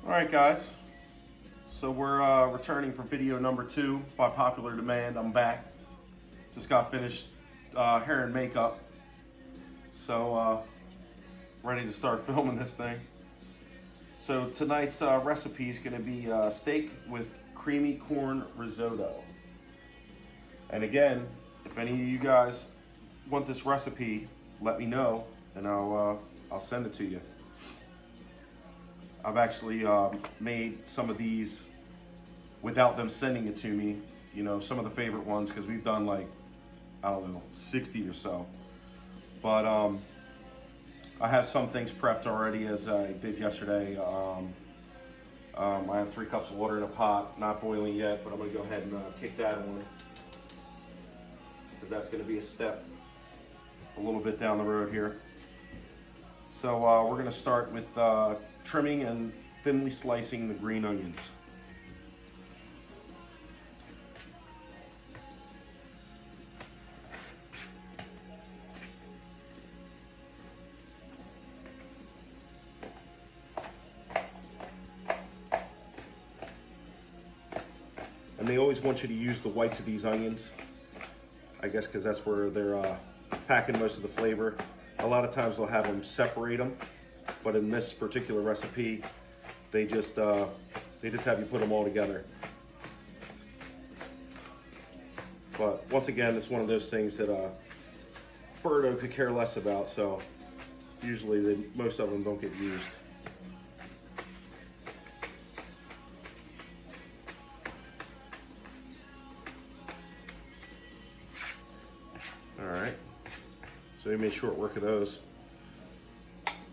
All right, guys. So we're returning for video number 2 by popular demand. I'm back. Just got finished hair and makeup. So ready to start filming this thing. So tonight's recipe is going to be steak with creamy corn risotto. And again, if any of you guys want this recipe, let me know and I'll send it to you. I've actually made some of these without them sending it to me. You know, some of the favorite ones, because we've done like, I don't know, 60 or so. But I have some things prepped already, as I did yesterday. I have 3 cups of water in a pot, not boiling yet, but I'm gonna go ahead and kick that on, because that's gonna be a step a little bit down the road here. So we're gonna start with trimming and thinly slicing the green onions. And they always want you to use the whites of these onions, I guess because that's where they're packing most of the flavor. A lot of times they'll have them separate them, but in this particular recipe, they just have you put them all together. But once again, it's one of those things that Birdo could care less about, so usually most of them don't get used. All right, so we made short work of those.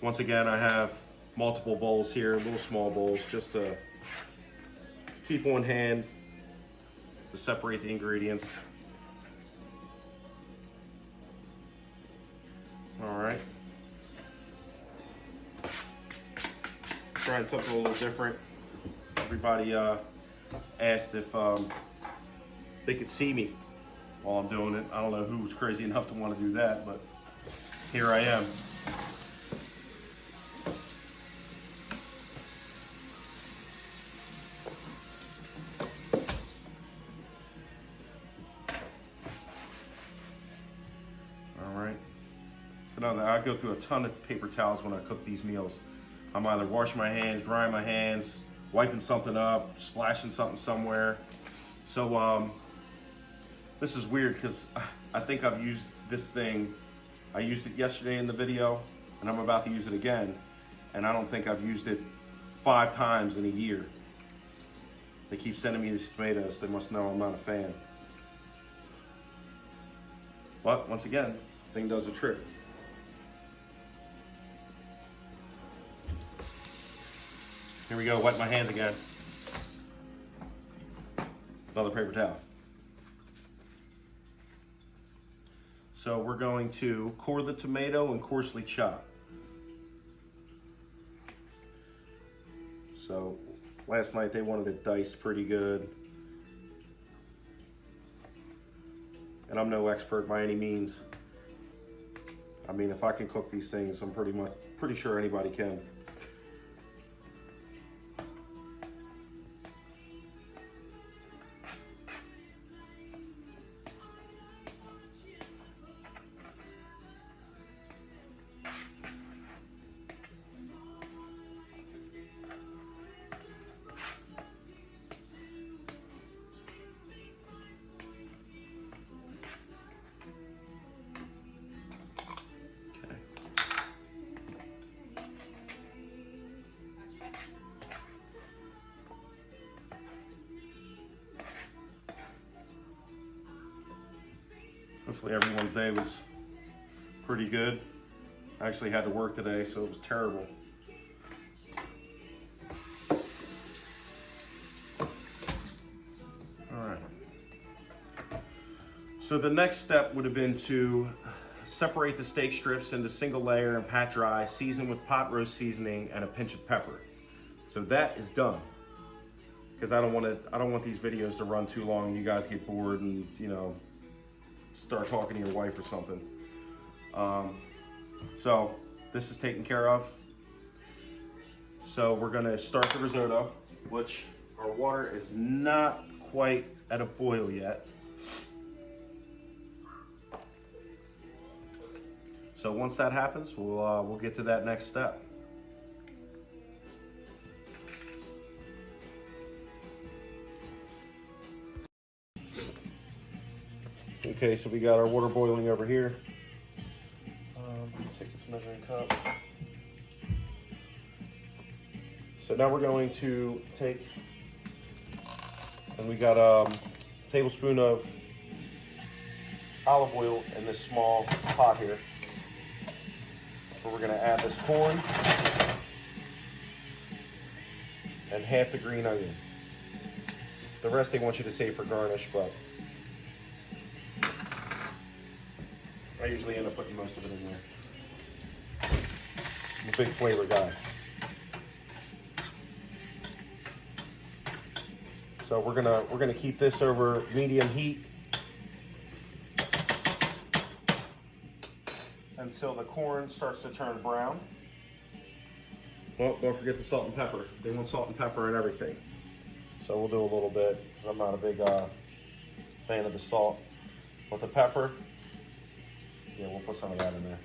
Once again, I have multiple bowls here, little small bowls, just to keep on hand to separate the ingredients. All right. Trying something a little different. Everybody asked if they could see me while I'm doing it. I don't know who was crazy enough to want to do that, but here I am. I go through a ton of paper towels when I cook these meals. I'm either washing my hands, drying my hands, wiping something up, splashing something somewhere. So this is weird because I think I've used this thing. I used it yesterday in the video and I'm about to use it again. And I don't think I've used it 5 times in a year. They keep sending me these tomatoes. They must know I'm not a fan. But once again, the thing does a trick. Here we go, wipe my hands again. Another paper towel. So we're going to core the tomato and coarsely chop. So last night they wanted it diced pretty good. And I'm no expert by any means. I mean, if I can cook these things, I'm pretty sure anybody can. Hopefully everyone's day was pretty good. I actually had to work today, so it was terrible. All right. So the next step would have been to separate the steak strips into single layer and pat dry, season with pot roast seasoning and a pinch of pepper. So that is done. Because I don't want these videos to run too long and you guys get bored and, you know, start talking to your wife or something. So this is taken care of. So we're gonna start the risotto, which our water is not quite at a boil yet. So once that happens, we'll get to that next step. Okay, so we got our water boiling over here. Take this measuring cup. So now we're going to take, and we got a tablespoon of olive oil in this small pot here. Where we're going to add this corn and half the green onion. The rest they want you to save for garnish, but I usually end up putting most of it in there. I'm a big flavor guy. So we're gonna keep this over medium heat until the corn starts to turn brown. Well, don't forget the salt and pepper. They want salt and pepper and everything. So we'll do a little bit. I'm not a big fan of the salt. But the pepper, yeah, we'll put some of that in there.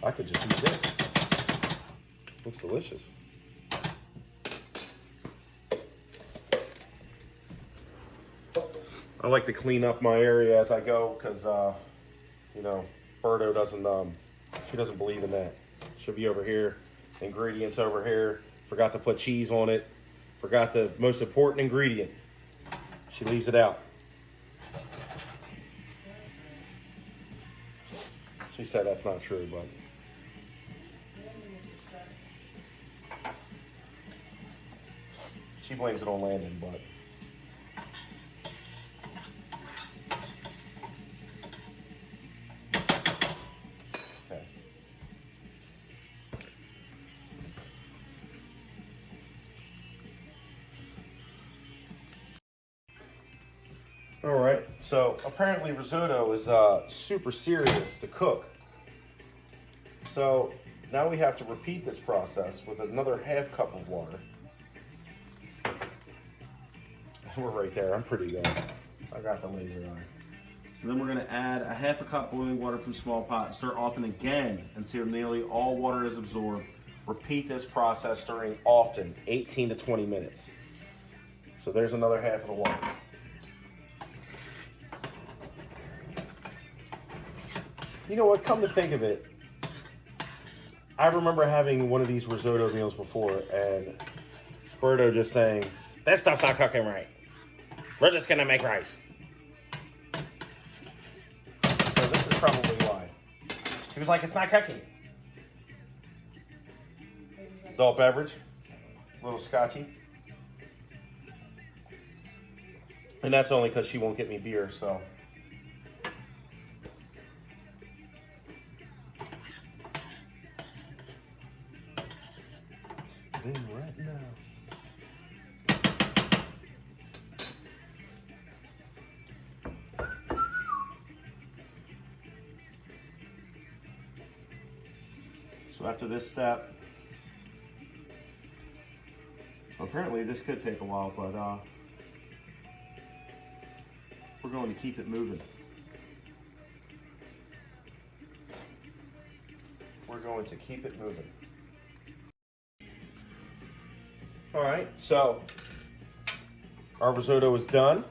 I could just eat this. Looks delicious. I like to clean up my area as I go because, you know, Berto doesn't, she doesn't believe in that. Should be over here. Ingredients over here. Forgot to put cheese on it. Forgot the most important ingredient. She leaves it out. She said that's not true, but. She blames it on Landon, but. Okay. All right, so apparently risotto is super serious to cook. So now we have to repeat this process with another half cup of water. We're right there. I'm pretty good. I got the laser eye. So then we're going to add a half a cup boiling water from small pot. Stir often again until nearly all water is absorbed. Repeat this process stirring often, 18 to 20 minutes. So there's another half of the water. You know what? Come to think of it, I remember having one of these risotto meals before and Berto just saying, "This stuff's not cooking right. We're just gonna make rice." So this is probably why. He was like, "It's not cooking." Adult beverage, a little scotchy. And that's only because she won't get me beer, so. Right now. So after this step, apparently this could take a while, but we're going to keep it moving. We're going to keep it moving. All right, so our risotto is done.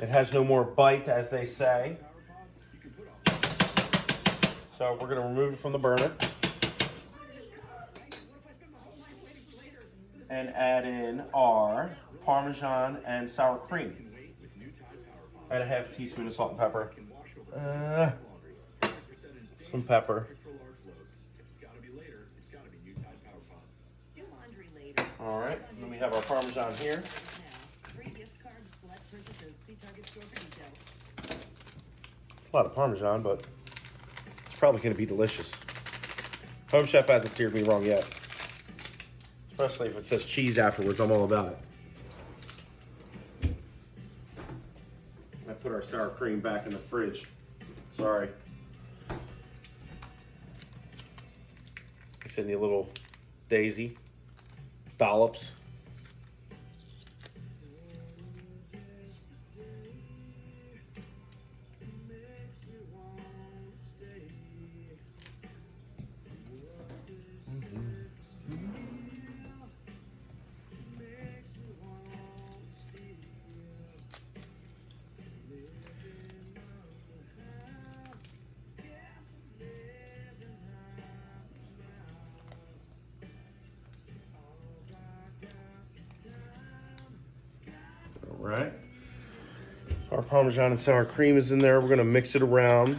It has no more bite, as they say. So we're gonna remove it from the burner and add in our Parmesan and sour cream. Add a half a teaspoon of salt and pepper. Some pepper. All right, then we have our Parmesan here. A lot of Parmesan, but it's probably going to be delicious. Home Chef hasn't steered me wrong yet. Especially if it says cheese afterwards, I'm all about it. I put put our sour cream back in the fridge. Sorry. I send you a little daisy, dollops. All right. So our Parmesan and sour cream is in there. We're gonna mix it around.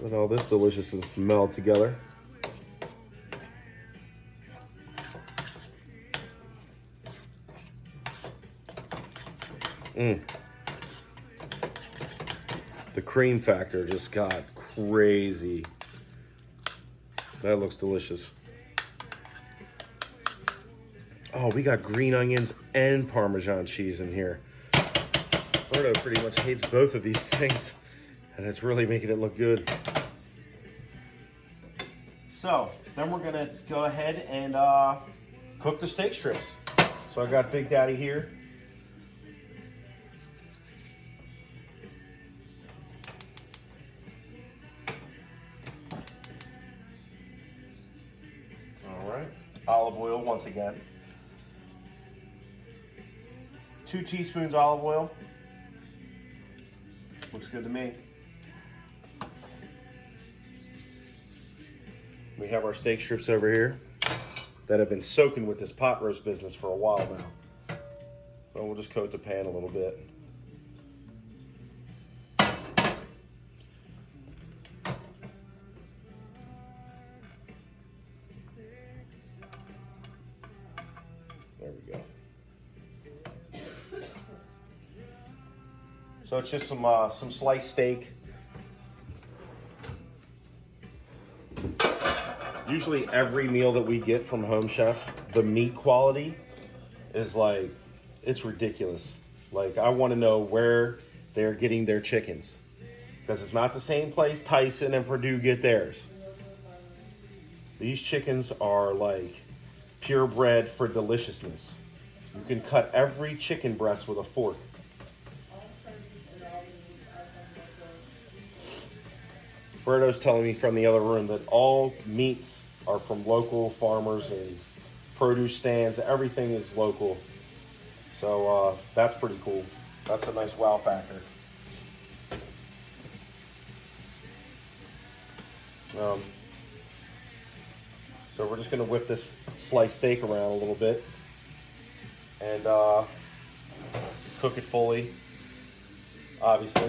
Let all this deliciousness meld together. The cream factor just got crazy. That looks delicious. Oh, we got green onions and Parmesan cheese in here. Roberto pretty much hates both of these things, and it's really making it look good. So, then we're gonna go ahead and cook the steak strips. So I got Big Daddy here. All right, olive oil once again. 2 teaspoons olive oil. Looks good to me. We have our steak strips over here that have been soaking with this pot roast business for a while now. So we'll just coat the pan a little bit. There we go. So it's just some sliced steak. Usually every meal that we get from Home Chef, the meat quality is like, it's ridiculous. Like, I want to know where they're getting their chickens, because it's not the same place Tyson and Purdue get theirs. These chickens are like purebred for deliciousness. You can cut every chicken breast with a fork. Berto's telling me from the other room that all meats are from local farmers and produce stands. Everything is local. So that's pretty cool. That's a nice wow factor. So we're just going to whip this sliced steak around a little bit and cook it fully, obviously.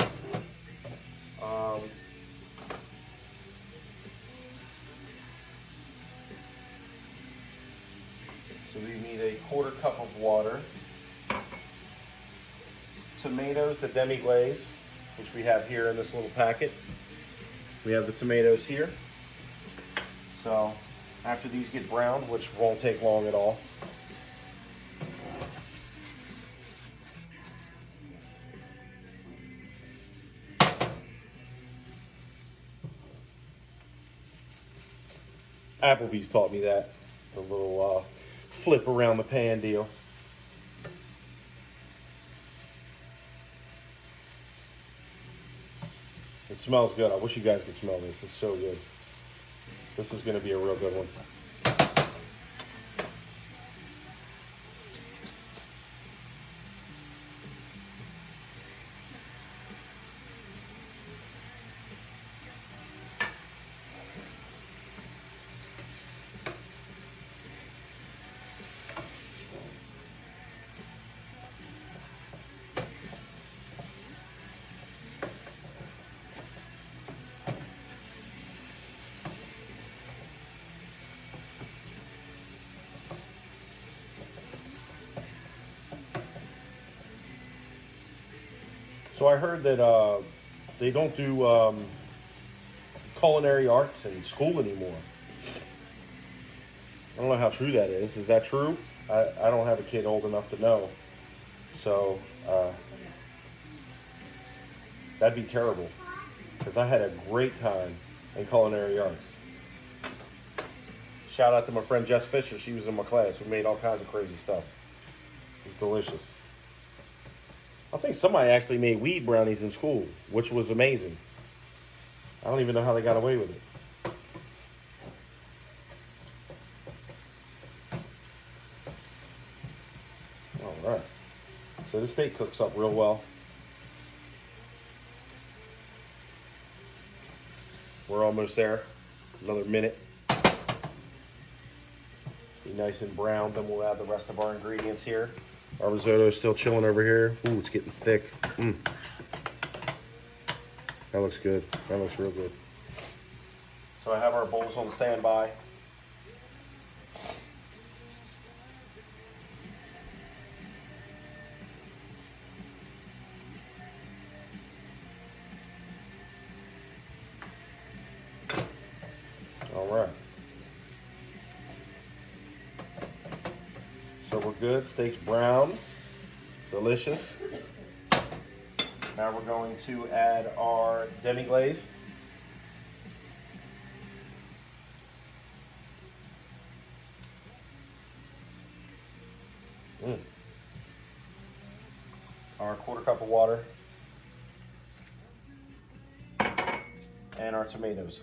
So we need a 1/4 cup of water. Tomatoes, the demi-glaze, which we have here in this little packet. We have the tomatoes here. So after these get browned, which won't take long at all, Applebee's taught me that, the little flip around the pan deal. It smells good. I wish you guys could smell this. It's so good. This is going to be a real good one. So I heard that they don't do culinary arts in school anymore. I don't know how true that is. Is that true? I don't have a kid old enough to know. So that'd be terrible. Because I had a great time in culinary arts. Shout out to my friend Jess Fisher. She was in my class. We made all kinds of crazy stuff. It was delicious. I think somebody actually made weed brownies in school, which was amazing. I don't even know how they got away with it. All right. So this steak cooks up real well. We're almost there. Another minute. Be nice and brown, then we'll add the rest of our ingredients here. Our risotto is still chilling over here. Ooh, it's getting thick. That looks good. That looks real good. So I have our bowls on standby. All right. So we're good. Steak's brown. Delicious. Now we're going to add our demi-glaze. Our quarter cup of water. And our tomatoes.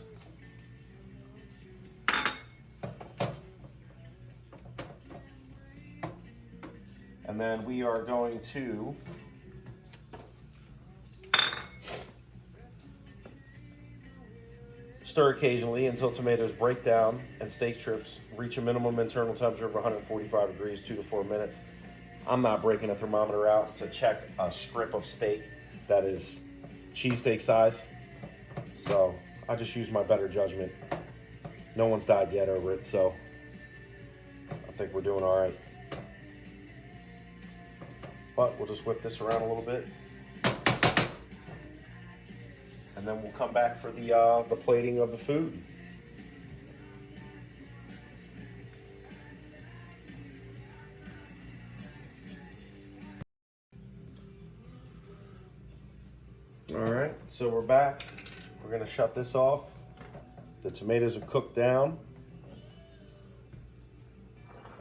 And then we are going to stir occasionally until tomatoes break down and steak strips reach a minimum internal temperature of 145 degrees, 2 to 4 minutes. I'm not breaking a thermometer out to check a strip of steak that is cheesesteak size. So I just use my better judgment. No one's died yet over it, so I think we're doing all right. But we'll just whip this around a little bit. And then we'll come back for the plating of the food. All right, so we're back. We're gonna shut this off. The tomatoes are cooked down.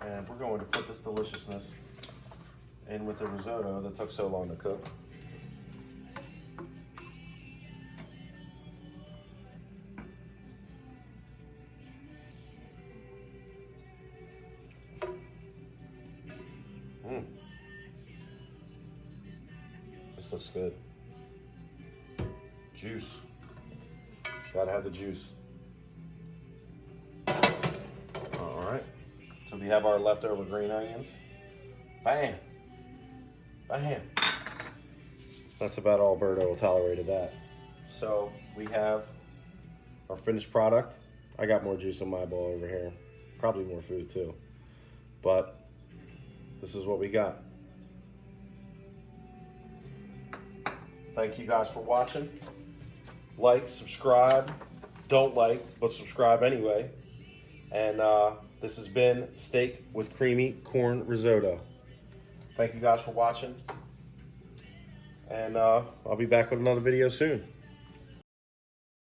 And we're going to put this deliciousness in with the risotto that took so long to cook. This looks good. Juice. Gotta have the juice. All right. So we have our leftover green onions. Bam. Bam. That's about all Berto will tolerate of that. So we have our finished product. I got more juice in my bowl over here. Probably more food too. But this is what we got. Thank you guys for watching. Like, subscribe. Don't like, but subscribe anyway. And this has been Steak with Creamy Corn Risotto. Thank you guys for watching. And I'll be back with another video soon.